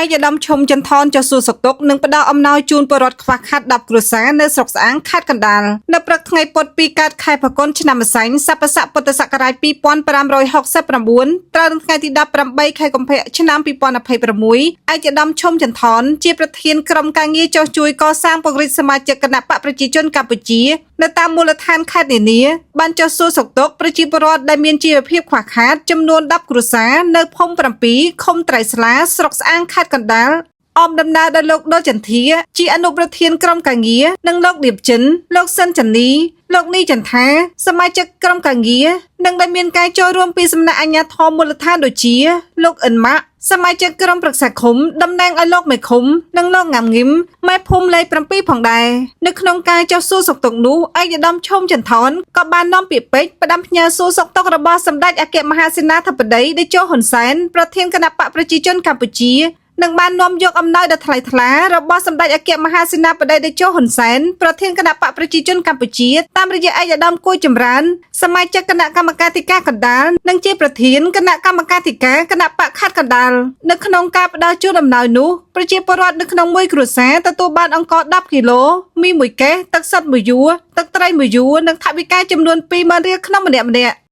ឯកឧត្តមឈុំចន្ទថនចសួរសុខទុក្ខនិងផ្ដល់អំណោយជូនពលរដ្ឋខ្វះខាត10គ្រួសារនៅស្រុកស្អាងខេត្តកណ្ដាលនៅព្រឹកថ្ងៃពុធ2កើតខែផល្គុនឆ្នាំម្សាញ់ស័កពុទ្ធសករាជ2569ត្រូវនៅថ្ងៃទី18ខែកុម្ភៈឆ្នាំ2026ឯកឧត្តមឈុំចន្ទថនជាប្រធានក្រុមការងារចុះជួយកសាងពង្រីកសមាជិកគណៈបកប្រជាជនកម្ពុជានៅតាមមូលដ្ឋានខេត្តនានាបានចុះសួរសុខទុក្ខប្រជាពលរដ្ឋដែលមានជីវភាពខ្វះខាតចំនួន10គ្រួសារនៅភូមិ7ឃុំត្រៃស្លាស្រុកស្អាងខេត្តកណ្ដាលអមដំណើរដោយលោកដុលចន្ទាជាអនុប្រធានក្រុមការងារនិងលោកឌៀបចិនលោកសិនចនីលោកនីចន្ទាសមាជិកក្រុមការងារនិងដែលមានការចូលរួមពីសំណាក់អាជ្ញាធរមូលដ្ឋានដូចជាលោកអិនម៉ាក់សមាជិកក្រុមប្រឹក្សាឃុំតំណាងឲ្យលោកមេឃុំនិងលោកងាំងឹមម៉ែភូមិលេខ7ផងដែរនៅក្នុងការចុះសួរសុខទុក្ខនោះឯកឧត្តមឈុំចន្ទថនក៏បាននាំពាក្យពេចន៍ផ្ដាំផ្ញើសួរសុខទុក្ខរបស់សម្ដេចអគ្គមហាសេនាធិបតីតេជោហ៊ុនសែនប្រធានគណៈបកប្រជាជនកម្ពុជានិងបាននាំយកអំណោយដ៏ថ្លៃថ្លារបស់សម្ដេចអគ្គមហាសេនាបតីតេជោហ៊ុនសែនប្រធានគណៈបកប្រជាជនកម្ពុជាតាមរយៈឯកឧត្តមគួយចម្រើនសមាជិកគណៈកម្មការធិការកណ្ដាលនិងជាប្រធានគណៈកម្មការធិការគណៈបកខេត្តកណ្ដាលនៅក្នុងការផ្ដល់ជូនអំណោយនោះប្រជាពលរដ្ឋនៅក្នុងមួយគ្រួសារទទួលបានអង្ករ10គីឡូមី1កេសទឹកសុទ្ធ1យួរទឹកត្រី1យួរនិងថវិកាចំនួន20,000រៀលក្នុងម្នាក់ៗ